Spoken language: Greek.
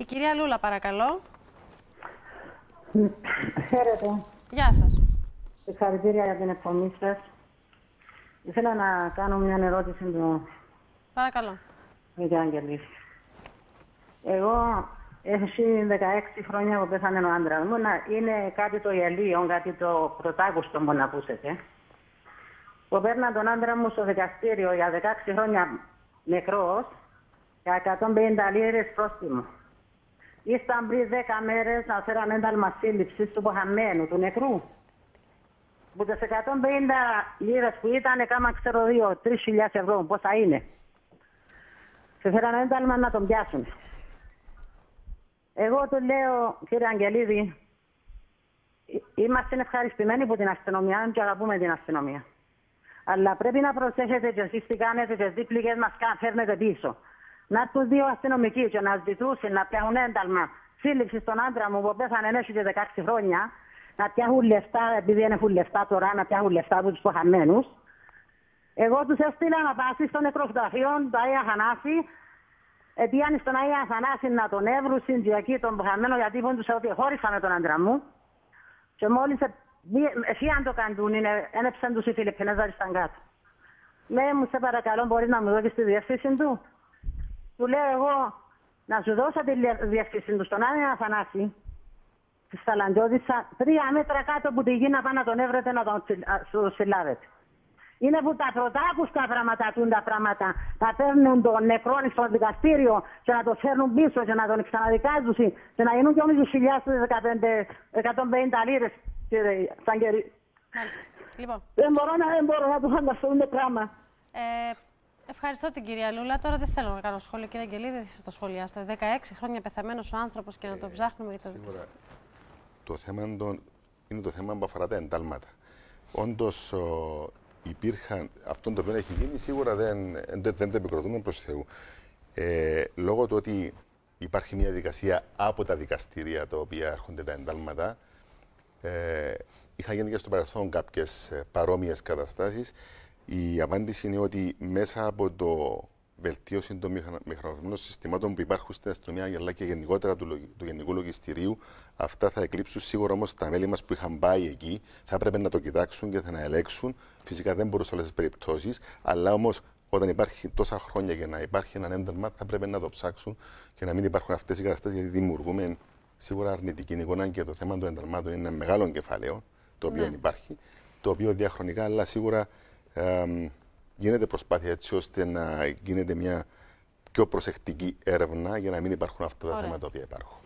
Η κυρία Λούλα, παρακαλώ. Χαίρετε. Γεια σας. Συγχαρητήρια για την εκπομπή σας. Ήθελα να κάνω μια ερώτηση του Παρακαλώ. κύριε Αγγελίδη. Εγώ έχει 16 χρόνια που πέθανε ο άντρας μου. Είναι κάτι το γελίο, κάτι το πρωτάκουστο που να ακούσετε. Που παίρνα τον άντρα μου στο δικαστήριο για 16 χρόνια νεκρός για 150 λίρες πρόστιμο. Ήσταν πριν 10 μέρες να φέραν ένταλμα σύλληψης του υποχαμένου, του νεκρού. Που τις 150 λίρες που ήταν, έκαναν ξέρω 2-3 ευρώ, πόσα είναι. Σε φέραν ένταλμα να τον πιάσουν. Εγώ του λέω, κύριε Αγγελίδη, είμαστε ευχαριστημένοι από την αστυνομία και αγαπούμε την αστυνομία. Αλλά πρέπει να προσέχετε και εσείς τι κάνετε και τις δίπληκες μας φέρνετε πίσω. Να τους δύο αστυνομικοί και να ζητούσουν να πιάσουν ένταλμα σύλληψη στον άντρα μου που πέθανε έξω και 16 χρόνια, να πιάσουν λεφτά, επειδή δεν έχουν λεφτά τώρα, να πιάσουν λεφτά από τους υποχαμένους. Εγώ τους έστειλα να πάσει στο νεκροταφείο του Αγίου Αθανάση. Πήγαν στον Αγίου Αθανάση να τον έβρουσαν και εκεί τον υποχαμένο, γιατί είπαν τους ότι χώρισα με τον άντρα μου. Και μόλις εσύ αν το καντούν, ένεψαν τους οι Φιλιππινέζαροι στα κάτω. Λέει μου, σε παρακαλώ, μπορείς να μου δώσεις τη διεύθυνση του. Του λέω εγώ να σου δώσω τη διεύθυνση του στον Άγιο Αθανάση, στη Σταλαντιώδησα, 3 μέτρα κάτω από τη γη να πάνε να τον έβρετε να τον συλλάβετε. Είναι που τα πρωτάκουστα πράγματα τούν τα πράγματα, να παίρνουν τον νεκρό στο δικαστήριο και να τον φέρνουν πίσω και να τον ξαναδικάζουν και να γίνουν και όμως 150 λίρες, σαν καιρί. Μάλιστα. Λοιπόν. Δεν μπορώ να του φανταστώ το πράγμα. Ευχαριστώ την κυρία Λούλα. Τώρα δεν θέλω να κάνω σχόλιο, κύριε Αγγελίδη, δεν θα το σχολιάσετε. 16 χρόνια πεθαμένος ο άνθρωπος και να τον ψάχνουμε για το σίγουρα το θέμα είναι το θέμα που αφορά τα εντάλματα. Όντως υπήρχαν, αυτό το οποίο έχει γίνει, σίγουρα δεν το επικροτούμε προς Θεού. Λόγω του ότι υπάρχει μια δικασία από τα δικαστήρια τα οποία έρχονται τα εντάλματα, είχαν γίνει και στο παρελθόν κάποιες παρόμοιες καταστάσεις. Η απάντηση είναι ότι μέσα από το βελτίωση των μηχανογραφημένων συστημάτων που υπάρχουν στην αστυνομία, αλλά και γενικότερα του Γενικού Λογιστηρίου, αυτά θα εκλείψουν. Σίγουρα όμως τα μέλη μας που είχαν πάει εκεί θα έπρεπε να το κοιτάξουν και θα να ελέγξουν. Φυσικά δεν μπορούν σε όλες τις περιπτώσεις, αλλά όμως όταν υπάρχει τόσα χρόνια και να υπάρχει ένα ένταλμα, θα πρέπει να το ψάξουν και να μην υπάρχουν αυτές οι καταστάσεις, γιατί δημιουργούμε σίγουρα αρνητική εικόνα και το θέμα των ενταλμάτων είναι ένα μεγάλο κεφάλαιο το οποίο υπάρχει, το οποίο διαχρονικά, αλλά σίγουρα γίνεται προσπάθεια έτσι ώστε να γίνεται μια πιο προσεκτική έρευνα για να μην υπάρχουν αυτά τα θέματα που υπάρχουν.